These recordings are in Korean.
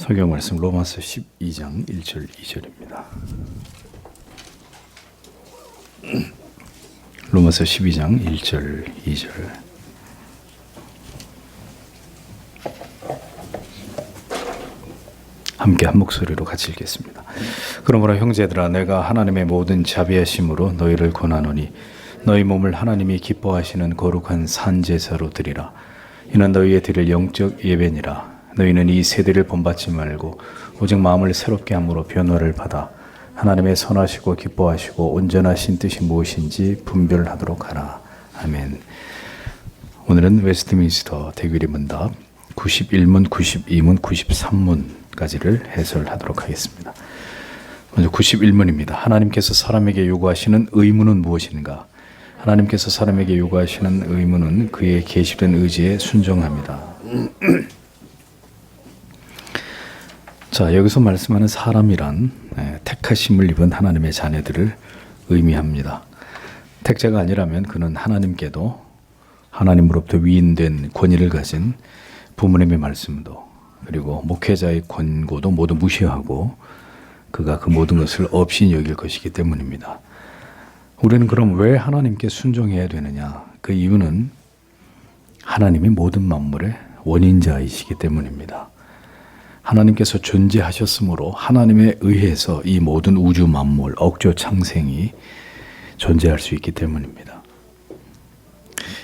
성경 말씀 로마서 12장 1절 2절입니다. 로마서 12장 1절 2절. 함께 한 목소리로 같이 읽겠습니다. 그러므로 형제들아, 내가 하나님의 모든 자비하심으로 너희를 권하노니 너희 몸을 하나님이 기뻐하시는 거룩한 산제사로 드리라. 이는 너희의 드릴 영적 예배니라. 너희는 이 세대를 본받지 말고 오직 마음을 새롭게 함으로 변화를 받아 하나님의 선하시고 기뻐하시고 온전하신 뜻이 무엇인지 분별하도록 하라. 아멘. 오늘은 웨스트민스터 대규리 문답 91문, 92문, 93문까지를 해설하도록 하겠습니다. 먼저 91문입니다. 하나님께서 사람에게 요구하시는 의무는 무엇인가? 하나님께서 사람에게 요구하시는 의무는 그의 계시된 의지에 순종합니다. 자, 여기서 말씀하는 사람이란 택하심을 입은 하나님의 자녀들을 의미합니다. 택자가 아니라면 그는 하나님께도 하나님으로부터 위임된 권위를 가진 부모님의 말씀도 그리고 목회자의 권고도 모두 무시하고 그가 그 모든 것을 없이 여길 것이기 때문입니다. 우리는 그럼 왜 하나님께 순종해야 되느냐? 그 이유는 하나님이 모든 만물의 원인자이시기 때문입니다. 하나님께서 존재하셨으므로 하나님에 의해서 이 모든 우주 만물, 억조 창생이 존재할 수 있기 때문입니다.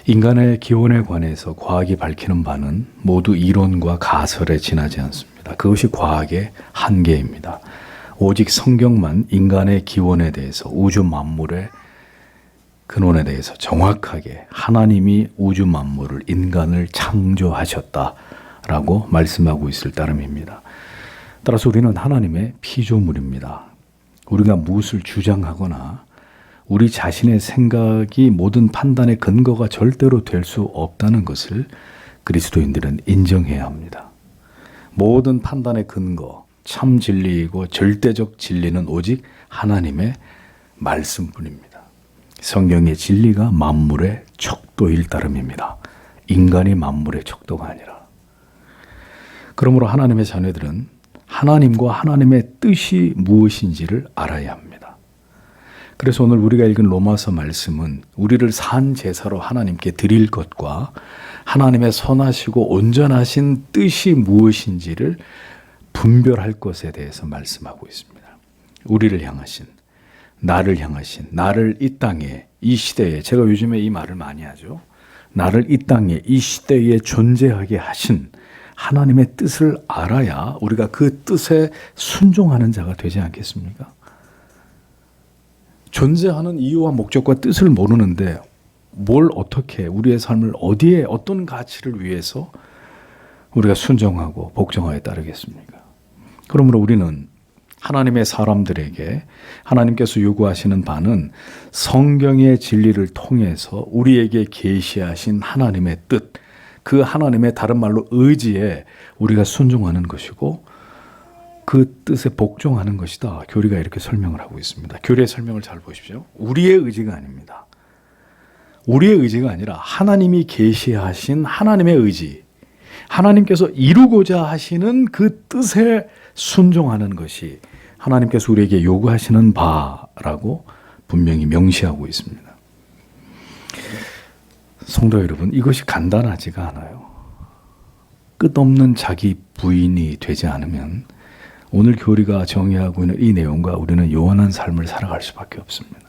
인간의 기원에 관해서 과학이 밝히는 바는 모두 이론과 가설에 지나지 않습니다. 그것이 과학의 한계입니다. 오직 성경만 인간의 기원에 대해서, 우주 만물의 근원에 대해서 정확하게 하나님이 우주 만물을, 인간을 창조하셨다라고 말씀하고 있을 따름입니다. 따라서 우리는 하나님의 피조물입니다. 우리가 무엇을 주장하거나 우리 자신의 생각이 모든 판단의 근거가 절대로 될 수 없다는 것을 그리스도인들은 인정해야 합니다. 모든 판단의 근거, 참 진리이고 절대적 진리는 오직 하나님의 말씀뿐입니다. 성경의 진리가 만물의 척도일 따름입니다. 인간이 만물의 척도가 아니라. 그러므로 하나님의 자녀들은 하나님과 하나님의 뜻이 무엇인지를 알아야 합니다. 그래서 오늘 우리가 읽은 로마서 말씀은 우리를 산 제사로 하나님께 드릴 것과 하나님의 선하시고 온전하신 뜻이 무엇인지를 분별할 것에 대해서 말씀하고 있습니다. 우리를 향하신, 나를 향하신, 나를 이 땅에, 이 시대에, 제가 요즘에 이 말을 많이 하죠. 나를 이 땅에, 이 시대에 존재하게 하신 하나님의 뜻을 알아야 우리가 그 뜻에 순종하는 자가 되지 않겠습니까? 존재하는 이유와 목적과 뜻을 모르는데 뭘 어떻게, 우리의 삶을 어디에, 어떤 가치를 위해서 우리가 순종하고 복종하에 따르겠습니까? 그러므로 우리는 하나님의 사람들에게 하나님께서 요구하시는 바는 성경의 진리를 통해서 우리에게 계시하신 하나님의 뜻, 그 하나님의 다른 말로 의지에 우리가 순종하는 것이고 그 뜻에 복종하는 것이다. 교리가 이렇게 설명을 하고 있습니다. 교리의 설명을 잘 보십시오. 우리의 의지가 아닙니다. 우리의 의지가 아니라 하나님이 계시하신 하나님의 의지, 하나님께서 이루고자 하시는 그 뜻에 순종하는 것이 하나님께서 우리에게 요구하시는 바라고 분명히 명시하고 있습니다. 성도 여러분, 이것이 간단하지가 않아요. 끝없는 자기 부인이 되지 않으면 오늘 교리가 정의하고 있는 이 내용과 우리는 요원한 삶을 살아갈 수밖에 없습니다.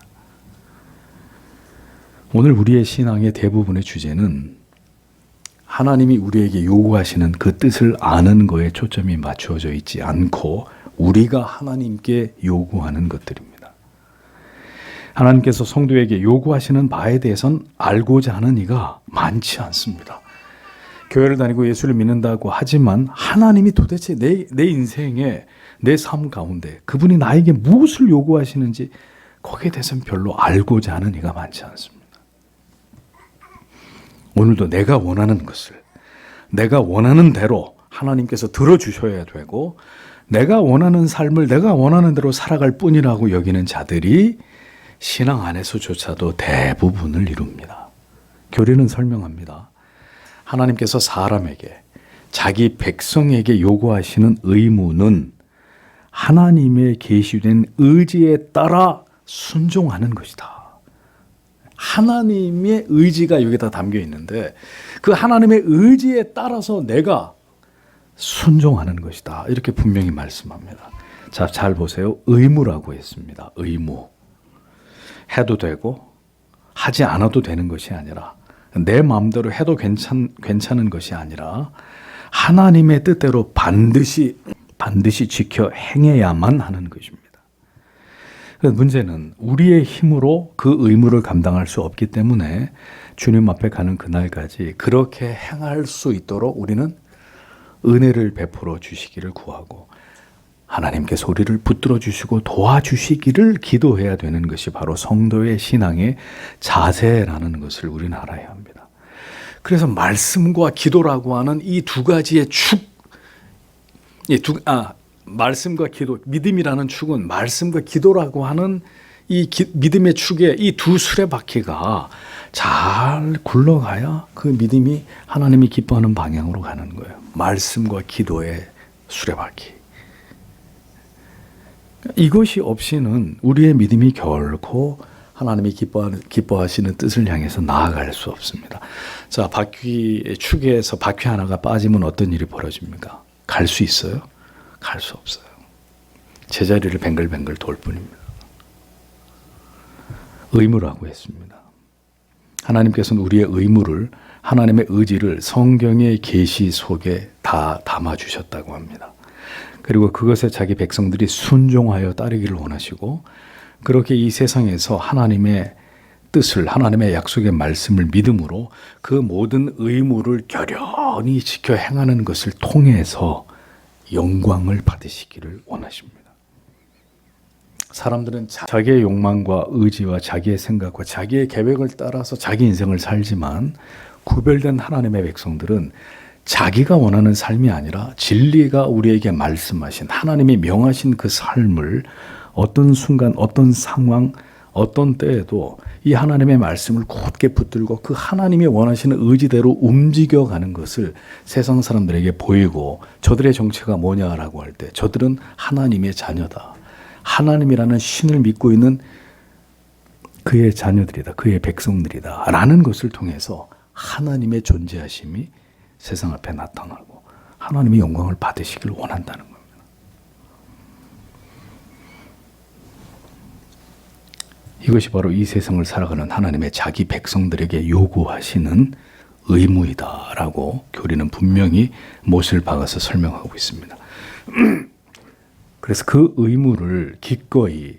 오늘 우리의 신앙의 대부분의 주제는 하나님이 우리에게 요구하시는 그 뜻을 아는 거에 초점이 맞추어져 있지 않고 우리가 하나님께 요구하는 것들입니다. 하나님께서 성도에게 요구하시는 바에 대해서는 알고자 하는 이가 많지 않습니다. 교회를 다니고 예수를 믿는다고 하지만 하나님이 도대체 내 인생에, 내 삶 가운데 그분이 나에게 무엇을 요구하시는지 거기에 대해서는 별로 알고자 하는 이가 많지 않습니다. 오늘도 내가 원하는 것을, 내가 원하는 대로 하나님께서 들어주셔야 되고 내가 원하는 삶을 내가 원하는 대로 살아갈 뿐이라고 여기는 자들이 신앙 안에서조차도 대부분을 이룹니다. 교리는 설명합니다. 하나님께서 사람에게 자기 백성에게 요구하시는 의무는 하나님의 계시된 의지에 따라 순종하는 것이다. 하나님의 의지가 여기다 담겨 있는데 그 하나님의 의지에 따라서 내가 순종하는 것이다. 이렇게 분명히 말씀합니다. 자, 잘 보세요. 의무라고 했습니다. 의무. 해도 되고 하지 않아도 되는 것이 아니라 내 마음대로 해도 괜찮은 것이 아니라 하나님의 뜻대로 반드시 지켜 행해야만 하는 것입니다. 문제는 우리의 힘으로 그 의무를 감당할 수 없기 때문에 주님 앞에 가는 그날까지 그렇게 행할 수 있도록 우리는 은혜를 베풀어 주시기를 구하고 하나님께서 우리를 붙들어 주시고 도와주시기를 기도해야 되는 것이 바로 성도의 신앙의 자세라는 것을 우리는 알아야 합니다. 그래서 말씀과 기도라고 하는 이 두 가지의 축, 말씀과 기도, 믿음이라는 축은 말씀과 기도라고 하는 믿음의 축에 이 두 수레바퀴가 잘 굴러가야 그 믿음이 하나님이 기뻐하는 방향으로 가는 거예요. 말씀과 기도의 수레바퀴. 이것이 없이는 우리의 믿음이 결코 하나님이 기뻐하시는 뜻을 향해서 나아갈 수 없습니다. 자, 바퀴 축에서 바퀴 하나가 빠지면 어떤 일이 벌어집니까? 갈 수 있어요? 갈 수 없어요. 제자리를 뱅글뱅글 돌 뿐입니다. 의무라고 했습니다. 하나님께서는 우리의 의무를, 하나님의 의지를 성경의 계시 속에 다 담아주셨다고 합니다. 그리고 그것에 자기 백성들이 순종하여 따르기를 원하시고 그렇게 이 세상에서 하나님의 뜻을, 하나님의 약속의 말씀을 믿음으로 그 모든 의무를 결연히 지켜 행하는 것을 통해서 영광을 받으시기를 원하십니다. 사람들은 자기의 욕망과 의지와 자기의 생각과 자기의 계획을 따라서 자기 인생을 살지만 구별된 하나님의 백성들은 자기가 원하는 삶이 아니라 진리가 우리에게 말씀하신 하나님이 명하신 그 삶을 어떤 순간, 어떤 상황, 어떤 때에도 이 하나님의 말씀을 곧게 붙들고 그 하나님이 원하시는 의지대로 움직여가는 것을 세상 사람들에게 보이고 저들의 정체가 뭐냐라고 할 때 저들은 하나님의 자녀다. 하나님이라는 신을 믿고 있는 그의 자녀들이다. 그의 백성들이다. 라는 것을 통해서 하나님의 존재하심이 세상 앞에 나타나고 하나님의 영광을 받으시길 원한다는 겁니다. 이것이 바로 이 세상을 살아가는 하나님의 자기 백성들에게 요구하시는 의무이다라고 교리는 분명히 못을 박아서 설명하고 있습니다. 그래서 그 의무를 기꺼이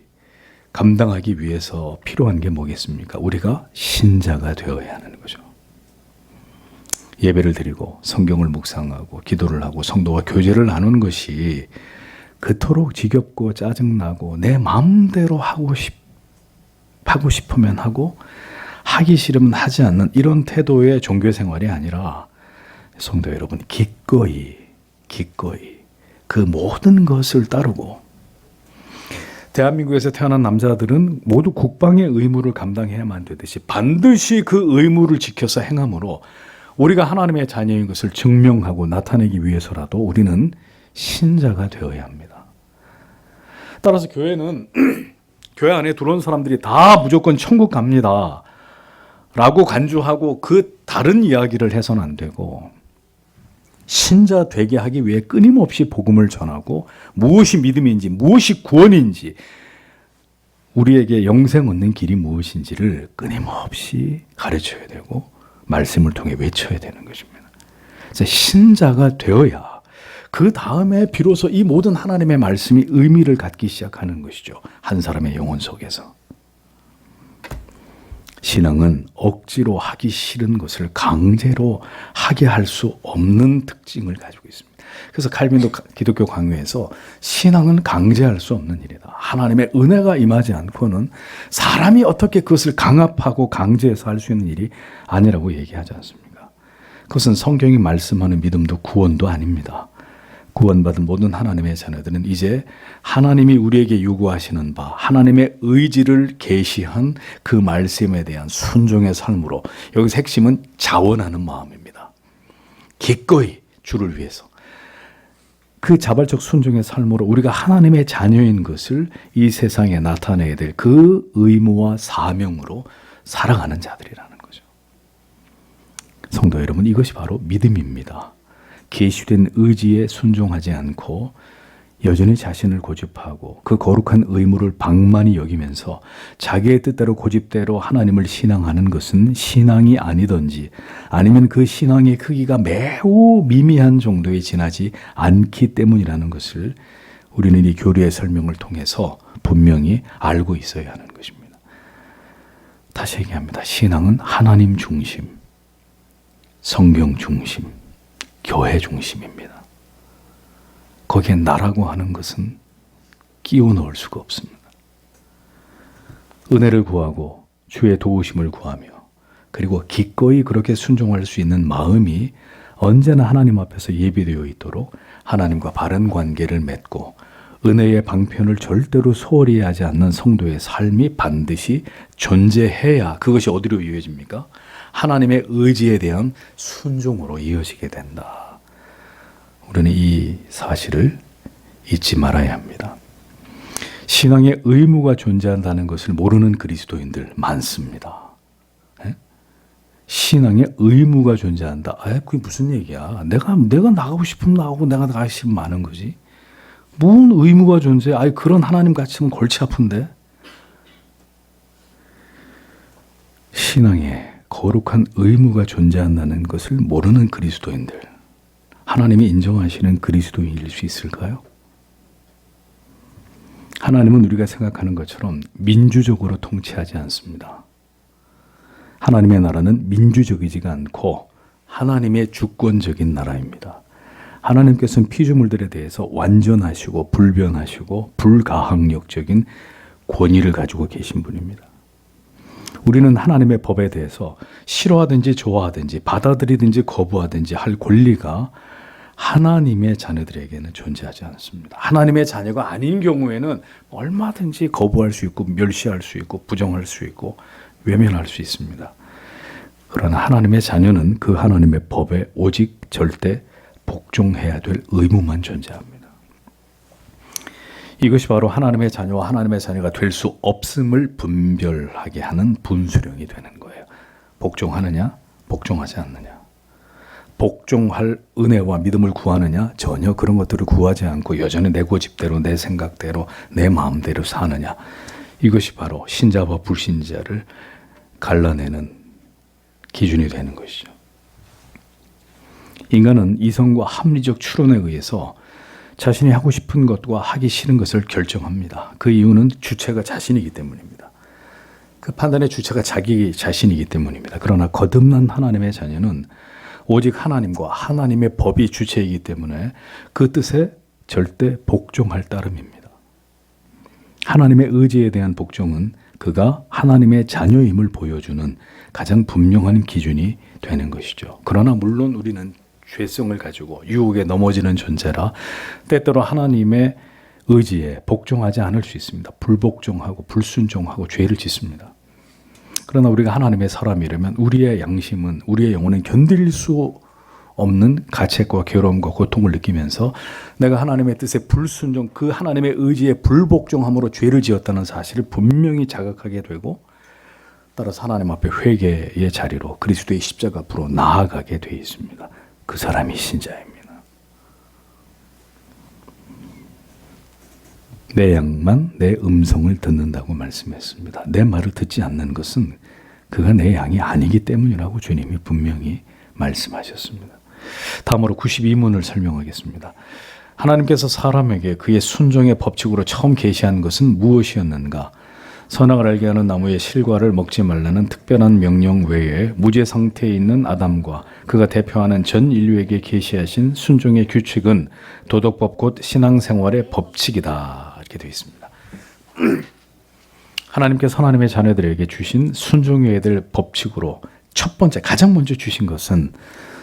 감당하기 위해서 필요한 게 뭐겠습니까? 우리가 신자가 되어야 하는 거죠. 예배를 드리고 성경을 묵상하고 기도를 하고 성도와 교제를 나누는 것이 그토록 지겹고 짜증나고 내 마음대로 하고 싶으면 하고 하기 싫으면 하지 않는 이런 태도의 종교 생활이 아니라 성도 여러분 기꺼이 그 모든 것을 따르고 대한민국에서 태어난 남자들은 모두 국방의 의무를 감당해야만 되듯이 반드시 그 의무를 지켜서 행함으로 우리가 하나님의 자녀인 것을 증명하고 나타내기 위해서라도 우리는 신자가 되어야 합니다. 따라서 교회는 교회 안에 들어온 사람들이 다 무조건 천국 갑니다 라고 간주하고 그 다른 이야기를 해서는 안 되고 신자 되게 하기 위해 끊임없이 복음을 전하고 무엇이 믿음인지 무엇이 구원인지 우리에게 영생 얻는 길이 무엇인지를 끊임없이 가르쳐야 되고 말씀을 통해 외쳐야 되는 것입니다. 그래서 신자가 되어야 그 다음에 비로소 이 모든 하나님의 말씀이 의미를 갖기 시작하는 것이죠. 한 사람의 영혼 속에서. 신앙은 억지로 하기 싫은 것을 강제로 하게 할 수 없는 특징을 가지고 있습니다. 그래서 칼빈도 기독교 강요에서 신앙은 강제할 수 없는 일이다. 하나님의 은혜가 임하지 않고는 사람이 어떻게 그것을 강압하고 강제해서 할 수 있는 일이 아니라고 얘기하지 않습니까? 그것은 성경이 말씀하는 믿음도 구원도 아닙니다. 구원받은 모든 하나님의 자녀들은 이제 하나님이 우리에게 요구하시는 바 하나님의 의지를 계시한 그 말씀에 대한 순종의 삶으로 여기서 핵심은 자원하는 마음입니다. 기꺼이 주를 위해서. 그 자발적 순종의 삶으로 우리가 하나님의 자녀인 것을 이 세상에 나타내야 될 그 의무와 사명으로 살아가는 자들이라는 거죠. 성도 여러분, 이것이 바로 믿음입니다. 계시된 의지에 순종하지 않고 여전히 자신을 고집하고 그 거룩한 의무를 방만히 여기면서 자기의 뜻대로 고집대로 하나님을 신앙하는 것은 신앙이 아니든지 아니면 그 신앙의 크기가 매우 미미한 정도에 지나지 않기 때문이라는 것을 우리는 이 교리의 설명을 통해서 분명히 알고 있어야 하는 것입니다. 다시 얘기합니다. 신앙은 하나님 중심, 성경 중심, 교회 중심입니다. 거기에 나라고 하는 것은 끼워 넣을 수가 없습니다. 은혜를 구하고 주의 도우심을 구하며 그리고 기꺼이 그렇게 순종할 수 있는 마음이 언제나 하나님 앞에서 예비되어 있도록 하나님과 바른 관계를 맺고 은혜의 방편을 절대로 소홀히 하지 않는 성도의 삶이 반드시 존재해야 그것이 어디로 이어집니까? 하나님의 의지에 대한 순종으로 이어지게 된다. 우리는 이 사실을 잊지 말아야 합니다. 신앙의 의무가 존재한다는 것을 모르는 그리스도인들 많습니다. 신앙의 의무가 존재한다. 그게 무슨 얘기야? 내가 나가고 싶으면 나가고 내가 나가고 싶으면 마는 거지. 무슨 의무가 존재? 그런 하나님 같으면 골치 아픈데. 신앙에 거룩한 의무가 존재한다는 것을 모르는 그리스도인들, 하나님이 인정하시는 그리스도인일 수 있을까요? 하나님은 우리가 생각하는 것처럼 민주적으로 통치하지 않습니다. 하나님의 나라는 민주적이지가 않고 하나님의 주권적인 나라입니다. 하나님께서는 피조물들에 대해서 완전하시고 불변하시고 불가항력적인 권위를 가지고 계신 분입니다. 우리는 하나님의 법에 대해서 싫어하든지 좋아하든지 받아들이든지 거부하든지 할 권리가 하나님의 자녀들에게는 존재하지 않습니다. 하나님의 자녀가 아닌 경우에는 얼마든지 거부할 수 있고 멸시할 수 있고 부정할 수 있고 외면할 수 있습니다. 그러나 하나님의 자녀는 그 하나님의 법에 오직 절대 복종해야 될 의무만 존재합니다. 이것이 바로 하나님의 자녀와 하나님의 자녀가 될 수 없음을 분별하게 하는 분수령이 되는 거예요. 복종하느냐, 복종하지 않느냐. 복종할 은혜와 믿음을 구하느냐, 전혀 그런 것들을 구하지 않고 여전히 내 고집대로 내 생각대로 내 마음대로 사느냐. 이것이 바로 신자와 불신자를 갈라내는 기준이 되는 것이죠. 인간은 이성과 합리적 추론에 의해서 자신이 하고 싶은 것과 하기 싫은 것을 결정합니다. 그 이유는 주체가 자신이기 때문입니다. 그 판단의 주체가 자기 자신이기 때문입니다. 그러나 거듭난 하나님의 자녀는 오직 하나님과 하나님의 법이 주체이기 때문에 그 뜻에 절대 복종할 따름입니다. 하나님의 의지에 대한 복종은 그가 하나님의 자녀임을 보여주는 가장 분명한 기준이 되는 것이죠. 그러나 물론 우리는 죄성을 가지고 유혹에 넘어지는 존재라 때때로 하나님의 의지에 복종하지 않을 수 있습니다. 불복종하고 불순종하고 죄를 짓습니다. 그러나 우리가 하나님의 사람이라면 우리의 양심은, 우리의 영혼은 견딜 수 없는 가책과 괴로움과 고통을 느끼면서 내가 하나님의 뜻에 불순종, 그 하나님의 의지에 불복종함으로 죄를 지었다는 사실을 분명히 자각하게 되고 따라서 하나님 앞에 회개의 자리로 그리스도의 십자가 앞으로 나아가게 되어 있습니다. 그 사람이 신자입니다. 내 양만 내 음성을 듣는다고 말씀했습니다. 내 말을 듣지 않는 것은 그가 내 양이 아니기 때문이라고 주님이 분명히 말씀하셨습니다. 다음으로 92문을 설명하겠습니다. 하나님께서 사람에게 그의 순종의 법칙으로 처음 계시한 것은 무엇이었는가? 선악을 알게 하는 나무의 실과를 먹지 말라는 특별한 명령 외에 무죄 상태에 있는 아담과 그가 대표하는 전 인류에게 계시하신 순종의 규칙은 도덕법 곧 신앙생활의 법칙이다. 이렇게 되어 있습니다. 하나님께서 하나님의 자녀들에게 주신 순종해야 될 법칙으로 첫 번째, 가장 먼저 주신 것은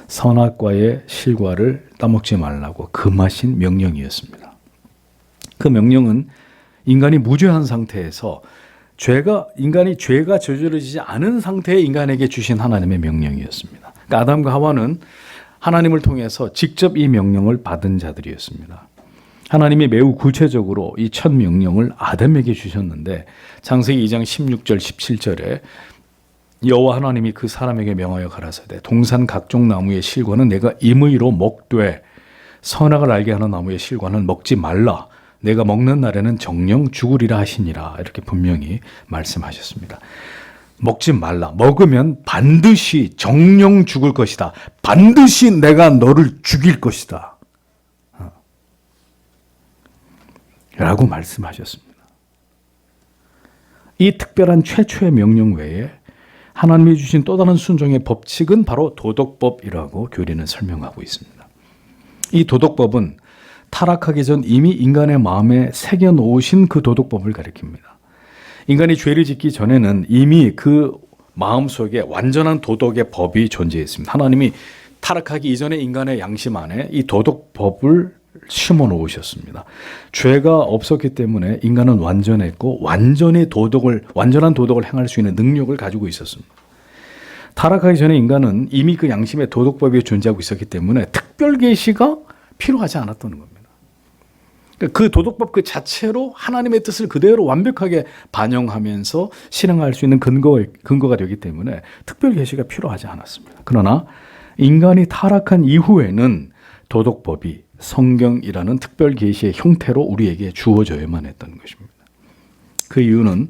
선악과의 실과를 따먹지 말라고 금하신 명령이었습니다. 그 명령은 인간이 무죄한 상태에서 인간이 죄가 저지러지지 않은 상태의 인간에게 주신 하나님의 명령이었습니다. 그러니까 아담과 하와는 하나님을 통해서 직접 이 명령을 받은 자들이었습니다. 하나님이 매우 구체적으로 이 첫 명령을 아담에게 주셨는데 창세기 2장 16절 17절에 여호와 하나님이 그 사람에게 명하여 가라사대 동산 각종 나무의 실과는 내가 임의로 먹되 선악을 알게 하는 나무의 실과는 먹지 말라. 내가 먹는 날에는 정령 죽으리라 하시니라. 이렇게 분명히 말씀하셨습니다. 먹지 말라. 먹으면 반드시 정령 죽을 것이다. 반드시 내가 너를 죽일 것이다. 라고 말씀하셨습니다. 이 특별한 최초의 명령 외에 하나님이 주신 또 다른 순종의 법칙은 바로 도덕법이라고 교리는 설명하고 있습니다. 이 도덕법은 타락하기 전 이미 인간의 마음에 새겨놓으신 그 도덕법을 가리킵니다. 인간이 죄를 짓기 전에는 이미 그 마음속에 완전한 도덕의 법이 존재했습니다. 하나님이 타락하기 이전에 인간의 양심 안에 이 도덕법을 심어 놓으셨습니다. 죄가 없었기 때문에 인간은 완전했고 완전한 도덕을 행할 수 있는 능력을 가지고 있었습니다. 타락하기 전에 인간은 이미 그 양심의 도덕법이 존재하고 있었기 때문에 특별 계시가 필요하지 않았던 겁니다. 그 도덕법 그 자체로 하나님의 뜻을 그대로 완벽하게 반영하면서 실행할 수 있는 근거가 되기 때문에 특별 계시가 필요하지 않았습니다. 그러나 인간이 타락한 이후에는 도덕법이 성경이라는 특별 계시의 형태로 우리에게 주어져야만 했던 것입니다. 그 이유는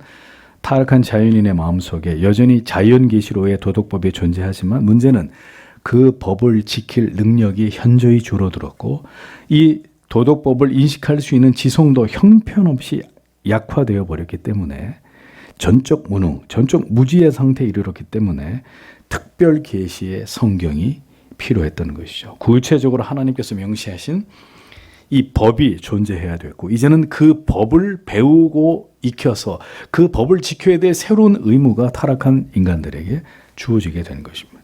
타락한 자연인의 마음속에 여전히 자연 계시로의 도덕법이 존재하지만 문제는 그 법을 지킬 능력이 현저히 줄어들었고 이 도덕법을 인식할 수 있는 지성도 형편없이 약화되어 버렸기 때문에 전적 무능, 전적 무지의 상태에 이르렀기 때문에 특별 계시의 성경이 필요했던 것이죠. 구체적으로 하나님께서 명시하신 이 법이 존재해야 됐고 이제는 그 법을 배우고 익혀서 그 법을 지켜야 될 새로운 의무가 타락한 인간들에게 주어지게 된 것입니다.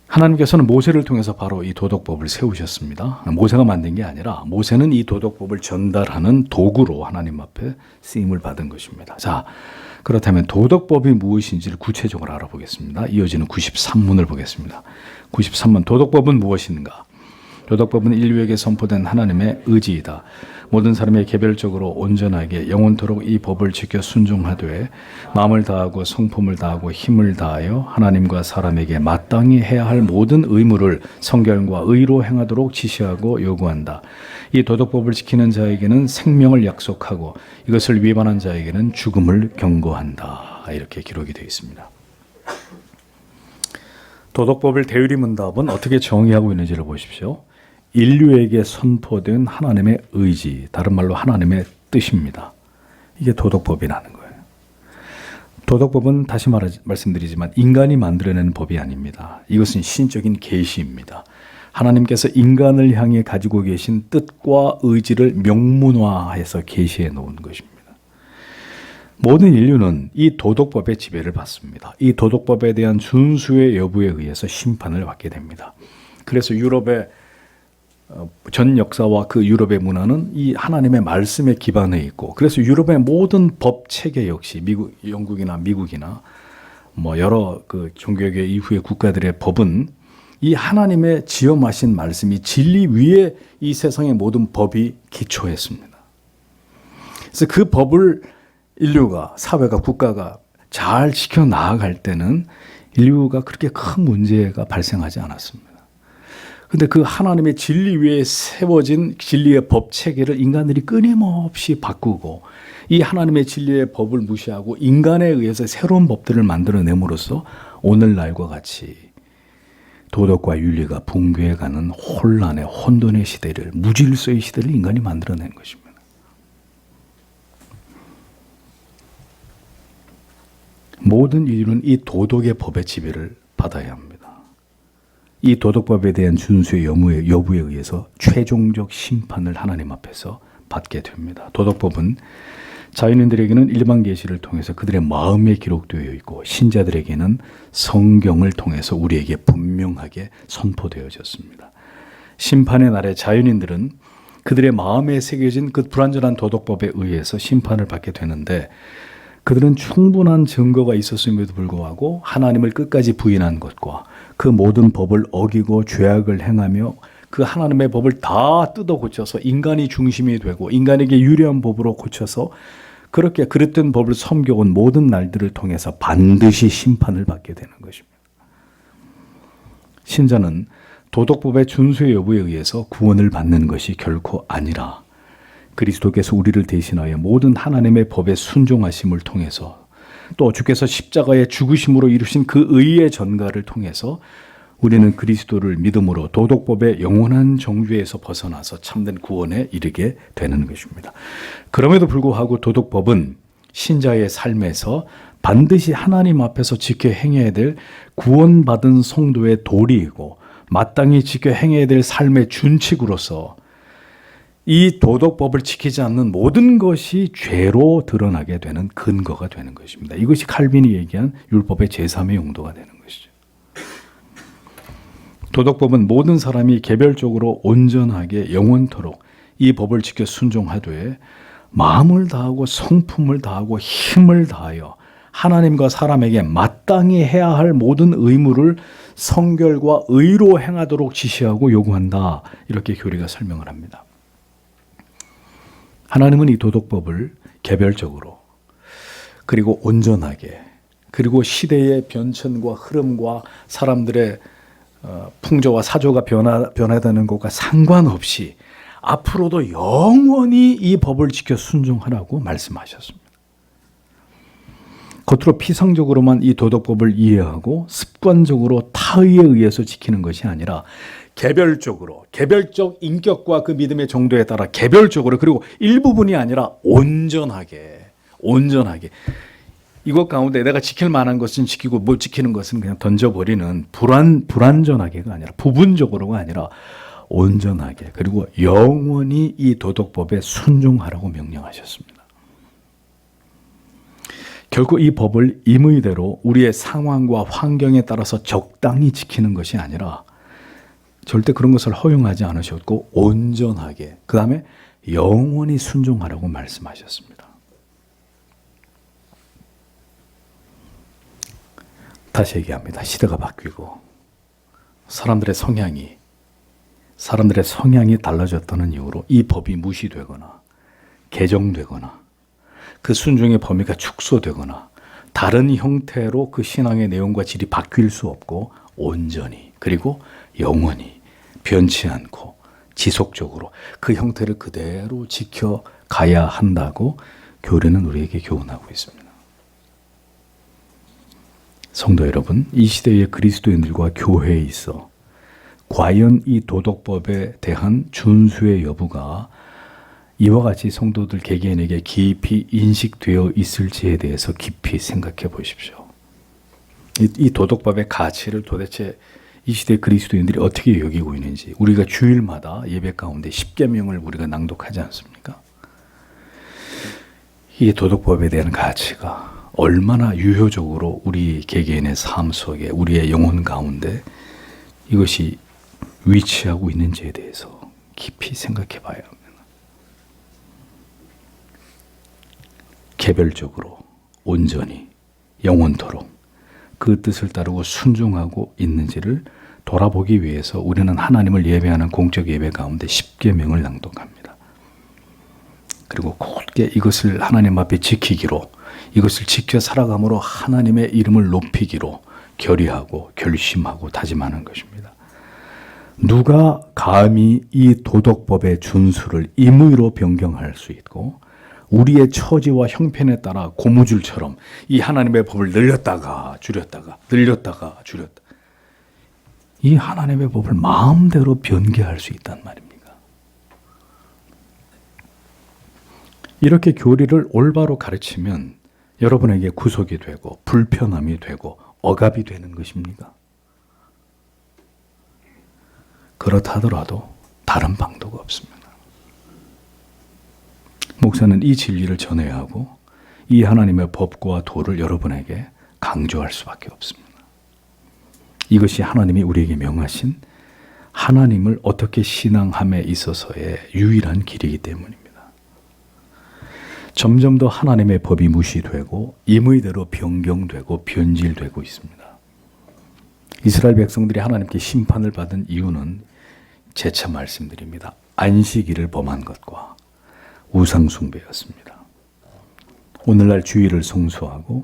하나님께서는 모세를 통해서 바로 이 도덕법을 세우셨습니다. 모세가 만든 게 아니라 모세는 이 도덕법을 전달하는 도구로 하나님 앞에 쓰임을 받은 것입니다. 자, 그렇다면 도덕법이 무엇인지를 구체적으로 알아보겠습니다. 이어지는 93문을 보겠습니다. 93문 도덕법은 무엇인가? 도덕법은 인류에게 선포된 하나님의 의지이다. 모든 사람이 개별적으로 온전하게 영원토록 이 법을 지켜 순종하되 마음을 다하고 성품을 다하고 힘을 다하여 하나님과 사람에게 마땅히 해야 할 모든 의무를 성결과 의로 행하도록 지시하고 요구한다. 이 도덕법을 지키는 자에게는 생명을 약속하고 이것을 위반한 자에게는 죽음을 경고한다. 이렇게 기록이 되어 있습니다. 도덕법을 대유리문답은 어떻게 정의하고 있는지를 보십시오. 인류에게 선포된 하나님의 의지, 다른 말로 하나님의 뜻입니다. 이게 도덕법이라는 거예요. 도덕법은 다시 말씀드리지만 인간이 만들어내는 법이 아닙니다. 이것은 신적인 계시입니다. 하나님께서 인간을 향해 가지고 계신 뜻과 의지를 명문화해서 계시해 놓은 것입니다. 모든 인류는 이 도덕법의 지배를 받습니다. 이 도덕법에 대한 준수의 여부에 의해서 심판을 받게 됩니다. 그래서 유럽의 전 역사와 그 유럽의 문화는 이 하나님의 말씀에 기반해 있고 그래서 유럽의 모든 법 체계 역시 영국이나 미국이나 여러 그 종교계 이후의 국가들의 법은 이 하나님의 지엄하신 말씀이 진리 위에 이 세상의 모든 법이 기초했습니다. 그래서 그 법을 인류가, 사회가, 국가가 잘 지켜 나아갈 때는 인류가 그렇게 큰 문제가 발생하지 않았습니다. 근데 그 하나님의 진리 위에 세워진 진리의 법 체계를 인간들이 끊임없이 바꾸고 이 하나님의 진리의 법을 무시하고 인간에 의해서 새로운 법들을 만들어냄으로써 오늘날과 같이 도덕과 윤리가 붕괴해가는 혼란의 혼돈의 시대를, 무질서의 시대를 인간이 만들어낸 것입니다. 모든 인류는 이 도덕의 법의 지배를 받아야 합니다. 이 도덕법에 대한 준수의 여부에 의해서 최종적 심판을 하나님 앞에서 받게 됩니다. 도덕법은 자연인들에게는 일반 계시를 통해서 그들의 마음에 기록되어 있고 신자들에게는 성경을 통해서 우리에게 분명하게 선포되어졌습니다. 심판의 날에 자연인들은 그들의 마음에 새겨진 그 불완전한 도덕법에 의해서 심판을 받게 되는데 그들은 충분한 증거가 있었음에도 불구하고 하나님을 끝까지 부인한 것과 그 모든 법을 어기고 죄악을 행하며 그 하나님의 법을 다 뜯어 고쳐서 인간이 중심이 되고 인간에게 유리한 법으로 고쳐서 그렇게 그릇된 법을 섬겨온 모든 날들을 통해서 반드시 심판을 받게 되는 것입니다. 신자는 도덕법의 준수의 여부에 의해서 구원을 받는 것이 결코 아니라 그리스도께서 우리를 대신하여 모든 하나님의 법에 순종하심을 통해서 또 주께서 십자가의 죽으심으로 이루신 그 의의 전가를 통해서 우리는 그리스도를 믿음으로 도덕법의 영원한 정죄에서 벗어나서 참된 구원에 이르게 되는 것입니다. 그럼에도 불구하고 도덕법은 신자의 삶에서 반드시 하나님 앞에서 지켜 행해야 될 구원받은 성도의 도리이고 마땅히 지켜 행해야 될 삶의 준칙으로서 이 도덕법을 지키지 않는 모든 것이 죄로 드러나게 되는 근거가 되는 것입니다. 이것이 칼빈이 얘기한 율법의 제3의 용도가 되는 것이죠. 도덕법은 모든 사람이 개별적으로 온전하게 영원토록 이 법을 지켜 순종하되 마음을 다하고 성품을 다하고 힘을 다하여 하나님과 사람에게 마땅히 해야 할 모든 의무를 성결과 의로 행하도록 지시하고 요구한다. 이렇게 교리가 설명을 합니다. 하나님은 이 도덕법을 개별적으로 그리고 온전하게 그리고 시대의 변천과 흐름과 사람들의 풍조와 사조가 변화되는 것과 상관없이 앞으로도 영원히 이 법을 지켜 순종하라고 말씀하셨습니다. 겉으로 피상적으로만 이 도덕법을 이해하고 습관적으로 타의에 의해서 지키는 것이 아니라 개별적으로, 개별적 인격과 그 믿음의 정도에 따라 개별적으로 그리고 일부분이 아니라 온전하게 이것 가운데 내가 지킬 만한 것은 지키고 못 지키는 것은 그냥 던져버리는 불완전하게가 아니라 부분적으로가 아니라 온전하게 그리고 영원히 이 도덕법에 순종하라고 명령하셨습니다. 결코 이 법을 임의대로 우리의 상황과 환경에 따라서 적당히 지키는 것이 아니라 절대 그런 것을 허용하지 않으셨고 온전하게 그 다음에 영원히 순종하라고 말씀하셨습니다. 다시 얘기합니다. 시대가 바뀌고 사람들의 성향이 달라졌다는 이유로 이 법이 무시되거나 개정되거나 그 순종의 범위가 축소되거나 다른 형태로 그 신앙의 내용과 질이 바뀔 수 없고 온전히 그리고 영원히 변치 않고 지속적으로 그 형태를 그대로 지켜가야 한다고 교리는 우리에게 교훈하고 있습니다. 성도 여러분, 이 시대의 그리스도인들과 교회에 있어 과연 이 도덕법에 대한 준수의 여부가 이와 같이 성도들 개개인에게 깊이 인식되어 있을지에 대해서 깊이 생각해 보십시오. 이 도덕법의 가치를 도대체 이 시대 그리스도인들이 어떻게 여기고 있는지 우리가 주일마다 예배 가운데 10계명을 우리가 낭독하지 않습니까? 이 도덕법에 대한 가치가 얼마나 유효적으로 우리 개개인의 삶 속에 우리의 영혼 가운데 이것이 위치하고 있는지에 대해서 깊이 생각해 봐야 합니다. 개별적으로 온전히 영원토록 그 뜻을 따르고 순종하고 있는지를 돌아보기 위해서 우리는 하나님을 예배하는 공적 예배 가운데 10계명을 낭독합니다. 그리고 곧게 이것을 하나님 앞에 지키기로 이것을 지켜 살아감으로 하나님의 이름을 높이기로 결의하고 결심하고 다짐하는 것입니다. 누가 감히 이 도덕법의 준수를 임의로 변경할 수 있고 우리의 처지와 형편에 따라 고무줄처럼 이 하나님의 법을 늘렸다가 줄였다가 이 하나님의 법을 마음대로 변개할 수 있단 말입니까? 이렇게 교리를 올바로 가르치면 여러분에게 구속이 되고 불편함이 되고 억압이 되는 것입니까? 그렇다 하더라도 다른 방도가 없습니다. 목사는 이 진리를 전해야 하고 이 하나님의 법과 도를 여러분에게 강조할 수밖에 없습니다. 이것이 하나님이 우리에게 명하신 하나님을 어떻게 신앙함에 있어서의 유일한 길이기 때문입니다. 점점 더 하나님의 법이 무시되고 임의대로 변경되고 변질되고 있습니다. 이스라엘 백성들이 하나님께 심판을 받은 이유는 재차 말씀드립니다. 안식일을 범한 것과 우상 숭배였습니다. 오늘날 주일을 성수하고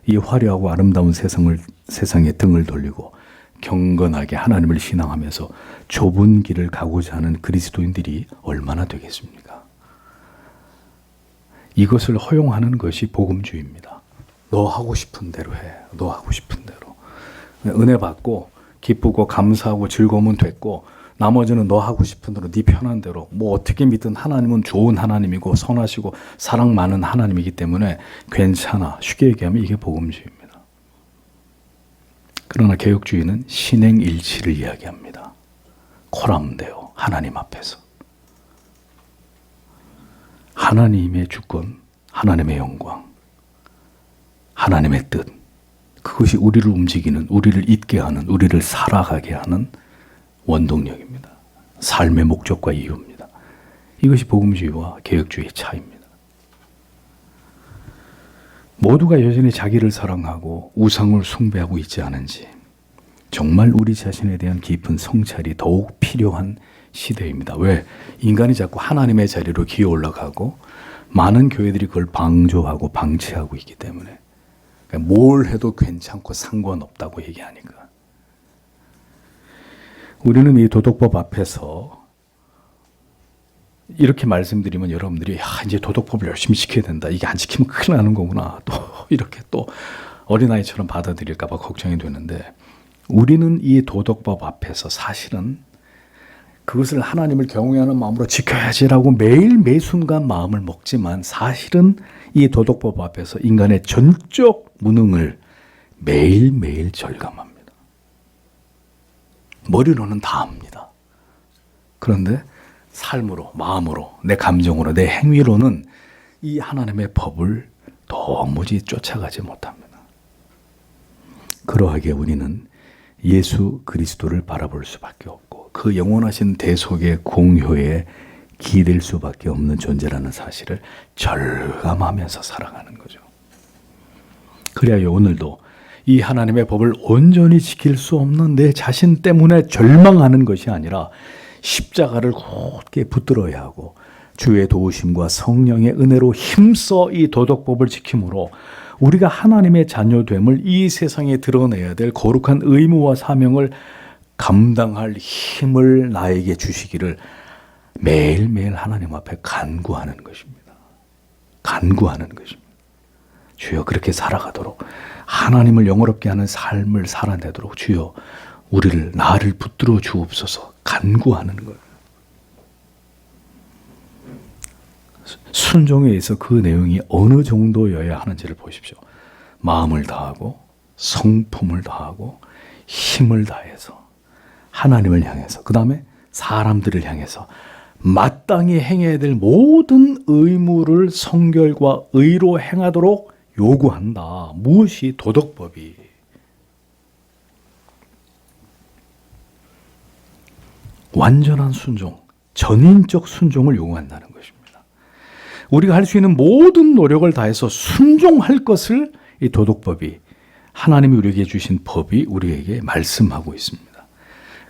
이 화려하고 아름다운 세상에 등을 돌리고 경건하게 하나님을 신앙하면서 좁은 길을 가고자 하는 그리스도인들이 얼마나 되겠습니까? 이것을 허용하는 것이 복음주의입니다. 너 하고 싶은 대로 해. 너 하고 싶은 대로. 은혜 받고 기쁘고 감사하고 즐거우면 됐고 나머지는 너 하고 싶은 대로 네 편한 대로 뭐 어떻게 믿든 하나님은 좋은 하나님이고 선하시고 사랑 많은 하나님이기 때문에 괜찮아. 쉽게 얘기하면 이게 복음주의입니다. 그러나 개혁주의는 신행일치를 이야기합니다. 코람데오 하나님 앞에서 하나님의 주권, 하나님의 영광, 하나님의 뜻 그것이 우리를 움직이는, 우리를 있게 하는, 우리를 살아가게 하는 원동력입니다. 삶의 목적과 이유입니다. 이것이 복음주의와 개혁주의의 차이입니다. 모두가 여전히 자기를 사랑하고 우상을 숭배하고 있지 않은지 정말 우리 자신에 대한 깊은 성찰이 더욱 필요한 시대입니다. 왜? 인간이 자꾸 하나님의 자리로 기어 올라가고 많은 교회들이 그걸 방조하고 방치하고 있기 때문에 그러니까 뭘 해도 괜찮고 상관없다고 얘기하니까 우리는 이 도덕법 앞에서 이렇게 말씀드리면 여러분들이 이제 도덕법을 열심히 지켜야 된다. 이게 안 지키면 큰일 나는 거구나. 또 이렇게 또 어린아이처럼 받아들일까 봐 걱정이 되는데 우리는 이 도덕법 앞에서 사실은 그것을 하나님을 경외하는 마음으로 지켜야지라고 매일 매순간 마음을 먹지만 사실은 이 도덕법 앞에서 인간의 전적 무능을 매일매일 절감합니다. 머리로는 다 압니다. 그런데 삶으로, 마음으로, 내 감정으로, 내 행위로는 이 하나님의 법을 도무지 쫓아가지 못합니다. 그러하게 우리는 예수 그리스도를 바라볼 수밖에 없고 그 영원하신 대속의 공효에 기댈 수밖에 없는 존재라는 사실을 절감하면서 살아가는 거죠. 그래야 오늘도 이 하나님의 법을 온전히 지킬 수 없는 내 자신 때문에 절망하는 것이 아니라 십자가를 굳게 붙들어야 하고 주의 도우심과 성령의 은혜로 힘써 이 도덕법을 지킴으로 우리가 하나님의 자녀됨을 이 세상에 드러내야 될 거룩한 의무와 사명을 감당할 힘을 나에게 주시기를 매일매일 하나님 앞에 간구하는 것입니다. 간구하는 것입니다. 주여 그렇게 살아가도록 하나님을 영화롭게 하는 삶을 살아내도록 주여 나를 붙들어 주옵소서 간구하는 거예요. 순종에 있어 그 내용이 어느 정도여야 하는지를 보십시오. 마음을 다하고 성품을 다하고 힘을 다해서 하나님을 향해서 그 다음에 사람들을 향해서 마땅히 행해야 될 모든 의무를 성결과 의로 행하도록 요구한다. 무엇이 도덕법이 완전한 순종, 전인적 순종을 요구한다는 것입니다. 우리가 할 수 있는 모든 노력을 다해서 순종할 것을 이 도덕법이 하나님이 우리에게 주신 법이 우리에게 말씀하고 있습니다.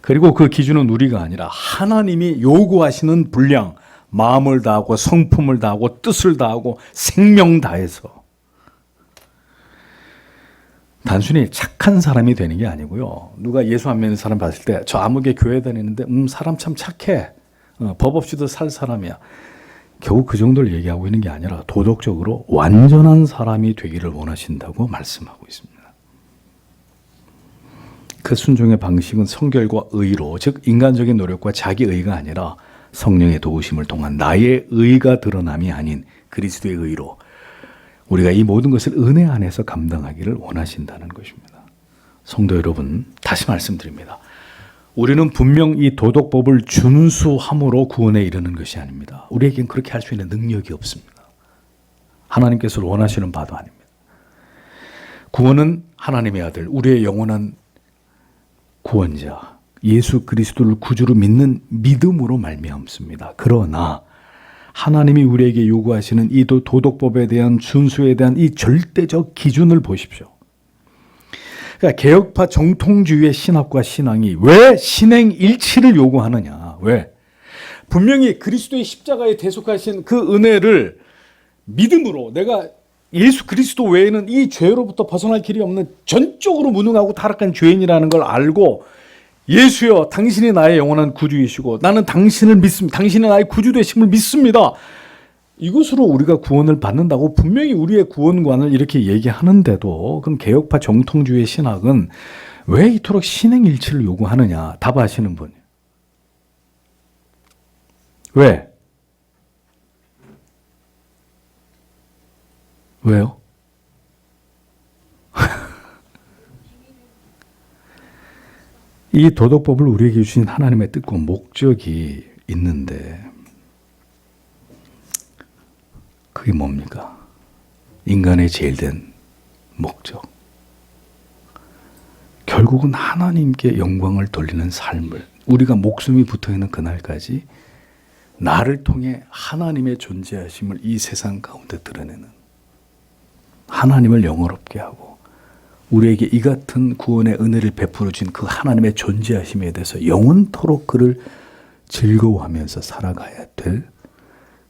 그리고 그 기준은 우리가 아니라 하나님이 요구하시는 분량, 마음을 다하고 성품을 다하고 뜻을 다하고 생명 다해서 단순히 착한 사람이 되는 게 아니고요. 누가 예수 안 믿는 사람 봤을 때 저 아무개 교회 다니는데 사람 참 착해. 법 없이도 살 사람이야. 겨우 그 정도를 얘기하고 있는 게 아니라 도덕적으로 완전한 사람이 되기를 원하신다고 말씀하고 있습니다. 그 순종의 방식은 성결과 의로, 즉 인간적인 노력과 자기 의가 아니라 성령의 도우심을 통한 나의 의가 드러남이 아닌 그리스도의 의로 우리가 이 모든 것을 은혜 안에서 감당하기를 원하신다는 것입니다. 성도 여러분, 다시 말씀드립니다. 우리는 분명 이 도덕법을 준수함으로 구원에 이르는 것이 아닙니다. 우리에겐 그렇게 할 수 있는 능력이 없습니다. 하나님께서 원하시는 바도 아닙니다. 구원은 하나님의 아들, 우리의 영원한 구원자 예수 그리스도를 구주로 믿는 믿음으로 말미암습니다. 그러나 하나님이 우리에게 요구하시는 이 도덕법에 대한 준수에 대한 이 절대적 기준을 보십시오. 그러니까 개혁파 정통주의의 신학과 신앙이 왜 신행일치를 요구하느냐? 왜? 분명히 그리스도의 십자가에 대속하신 그 은혜를 믿음으로 내가 예수 그리스도 외에는 이 죄로부터 벗어날 길이 없는 전적으로 무능하고 타락한 죄인이라는 걸 알고 예수여 당신이 나의 영원한 구주이시고 나는 당신을 믿습니다. 당신이 나의 구주 되심을 믿습니다. 이것으로 우리가 구원을 받는다고 분명히 우리의 구원관을 이렇게 얘기하는데도 그럼 개혁파 정통주의 신학은 왜 이토록 신행일치를 요구하느냐? 답하시는 분. 왜? 왜요? 이 도덕법을 우리에게 주신 하나님의 뜻과 목적이 있는데 그게 뭡니까? 인간의 제일된 목적. 결국은 하나님께 영광을 돌리는 삶을 우리가 목숨이 붙어있는 그날까지 나를 통해 하나님의 존재하심을 이 세상 가운데 드러내는 하나님을 영화롭게 하고 우리에게 이 같은 구원의 은혜를 베풀어 준 그 하나님의 존재하심에 대해서 영원토록 그를 즐거워하면서 살아가야 될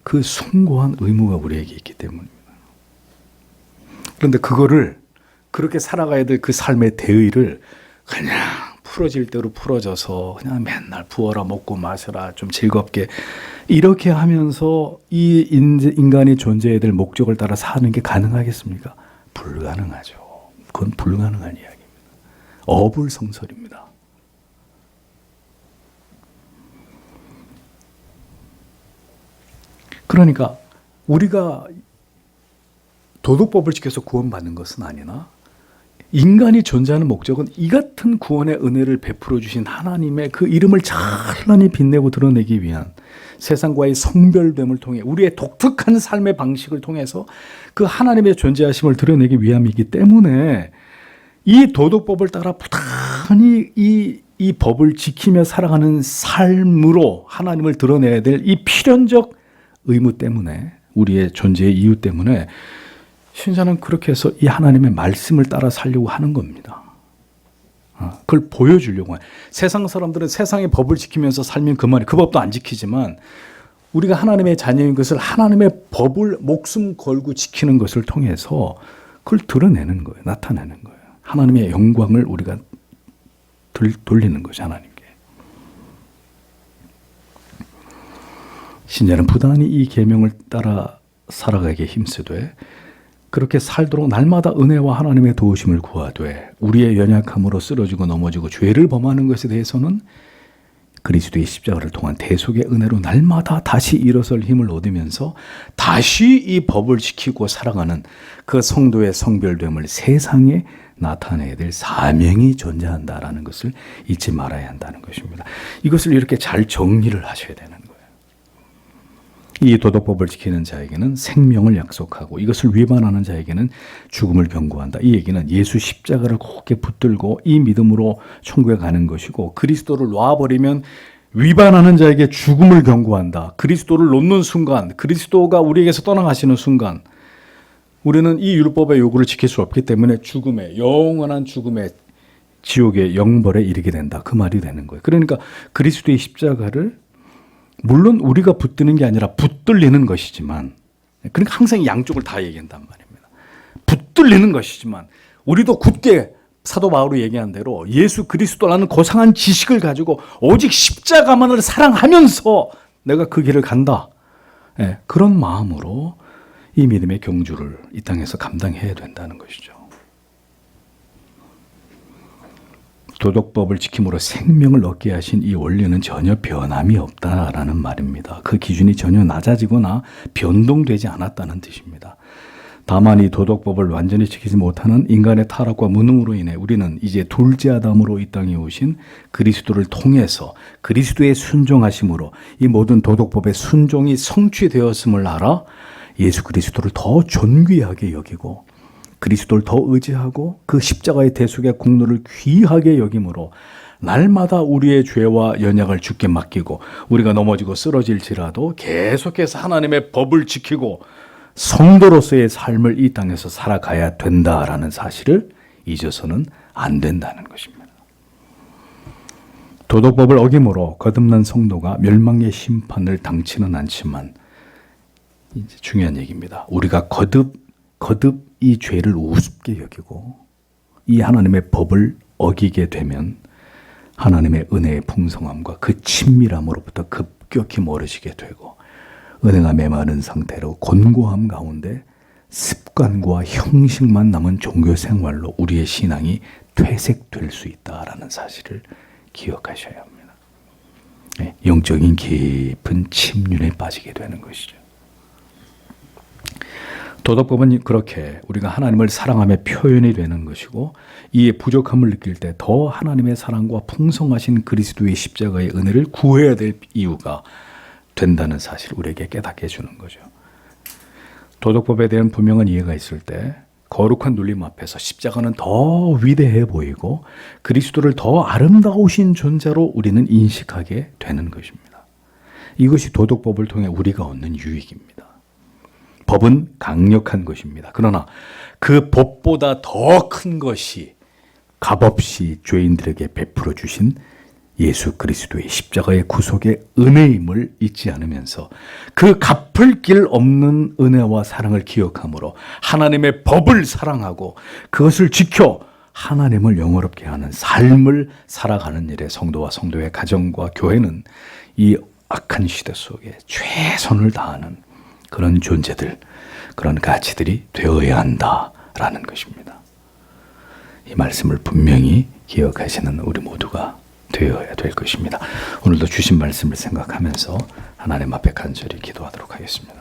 그 숭고한 의무가 우리에게 있기 때문입니다. 그런데 그거를 그렇게 살아가야 될 그 삶의 대의를 그냥 풀어질 대로 풀어져서 그냥 맨날 부어라 먹고 마셔라 좀 즐겁게 이렇게 하면서 이 인간이 존재해야 될 목적을 따라 사는 게 가능하겠습니까? 불가능하죠. 그건 불가능한 이야기입니다. 어불성설입니다. 그러니까 우리가 도덕법을 지켜서 구원받는 것은 아니나 인간이 존재하는 목적은 이 같은 구원의 은혜를 베풀어 주신 하나님의 그 이름을 찬란히 빛내고 드러내기 위한 세상과의 성별됨을 통해 우리의 독특한 삶의 방식을 통해서 그 하나님의 존재하심을 드러내기 위함이기 때문에 이 도덕법을 따라 부단히 이 법을 지키며 살아가는 삶으로 하나님을 드러내야 될 이 필연적 의무 때문에 우리의 존재의 이유 때문에 신자는 그렇게 해서 이 하나님의 말씀을 따라 살려고 하는 겁니다. 그걸 보여주려고 해요. 세상 사람들은 세상의 법을 지키면서 살면 그만이 그 법도 안 지키지만 우리가 하나님의 자녀인 것을 하나님의 법을 목숨 걸고 지키는 것을 통해서 그걸 드러내는 거예요. 나타내는 거예요. 하나님의 영광을 우리가 돌리는 거죠. 하나님께. 신자는 부단히 이 계명을 따라 살아가기에 힘쓰되 그렇게 살도록 날마다 은혜와 하나님의 도우심을 구하되 우리의 연약함으로 쓰러지고 넘어지고 죄를 범하는 것에 대해서는 그리스도의 십자가를 통한 대속의 은혜로 날마다 다시 일어설 힘을 얻으면서 다시 이 법을 지키고 살아가는 그 성도의 성별됨을 세상에 나타내야 될 사명이 존재한다라는 것을 잊지 말아야 한다는 것입니다. 이것을 이렇게 잘 정리를 하셔야 되는 거예요. 이 도덕법을 지키는 자에게는 생명을 약속하고 이것을 위반하는 자에게는 죽음을 경고한다. 이 얘기는 예수 십자가를 굳게 붙들고 이 믿음으로 천국에 가는 것이고 그리스도를 놔버리면 위반하는 자에게 죽음을 경고한다. 그리스도를 놓는 순간, 그리스도가 우리에게서 떠나가시는 순간 우리는 이 율법의 요구를 지킬 수 없기 때문에 죽음의 영원한 죽음의 지옥의 영벌에 이르게 된다. 그 말이 되는 거예요. 그러니까 그리스도의 십자가를 물론 우리가 붙드는 게 아니라 붙들리는 것이지만 그러니까 항상 양쪽을 다 얘기한단 말입니다. 붙들리는 것이지만 우리도 굳게 사도 바울이 얘기한 대로 예수 그리스도라는 고상한 지식을 가지고 오직 십자가만을 사랑하면서 내가 그 길을 간다. 그런 마음으로 이 믿음의 경주를 이 땅에서 감당해야 된다는 것이죠. 도덕법을 지킴으로 생명을 얻게 하신 이 원리는 전혀 변함이 없다라는 말입니다. 그 기준이 전혀 낮아지거나 변동되지 않았다는 뜻입니다. 다만 이 도덕법을 완전히 지키지 못하는 인간의 타락과 무능으로 인해 우리는 이제 둘째 아담으로 이 땅에 오신 그리스도를 통해서 그리스도의 순종하심으로 이 모든 도덕법의 순종이 성취되었음을 알아 예수 그리스도를 더 존귀하게 여기고 그리스도를 더 의지하고 그 십자가의 대속의 공로를 귀하게 여김으로 날마다 우리의 죄와 연약을 주께 맡기고 우리가 넘어지고 쓰러질지라도 계속해서 하나님의 법을 지키고 성도로서의 삶을 이 땅에서 살아가야 된다라는 사실을 잊어서는 안 된다는 것입니다. 도덕법을 어김으로 거듭난 성도가 멸망의 심판을 당치는 않지만 이제 중요한 얘기입니다. 우리가 거듭 이 죄를 우습게 여기고 이 하나님의 법을 어기게 되면 하나님의 은혜의 풍성함과 그 친밀함으로부터 급격히 멀어지게 되고 은혜가 메마른 상태로 곤고함 가운데 습관과 형식만 남은 종교 생활로 우리의 신앙이 퇴색될 수 있다라는 사실을 기억하셔야 합니다. 영적인 깊은 침륜에 빠지게 되는 것이죠. 도덕법은 그렇게 우리가 하나님을 사랑하며 표현이 되는 것이고 이에 부족함을 느낄 때 더 하나님의 사랑과 풍성하신 그리스도의 십자가의 은혜를 구해야 될 이유가 된다는 사실을 우리에게 깨닫게 해주는 거죠. 도덕법에 대한 분명한 이해가 있을 때 거룩한 눌림 앞에서 십자가는 더 위대해 보이고 그리스도를 더 아름다우신 존재로 우리는 인식하게 되는 것입니다. 이것이 도덕법을 통해 우리가 얻는 유익입니다. 법은 강력한 것입니다. 그러나 그 법보다 더 큰 것이 값없이 죄인들에게 베풀어 주신 예수 그리스도의 십자가의 구속의 은혜임을 잊지 않으면서 그 갚을 길 없는 은혜와 사랑을 기억함으로 하나님의 법을 사랑하고 그것을 지켜 하나님을 영화롭게 하는 삶을 살아가는 일에 성도와 성도의 가정과 교회는 이 악한 시대 속에 최선을 다하는 그런 존재들, 그런 가치들이 되어야 한다라는 것입니다. 이 말씀을 분명히 기억하시는 우리 모두가 되어야 될 것입니다. 오늘도 주신 말씀을 생각하면서 하나님 앞에 간절히 기도하도록 하겠습니다.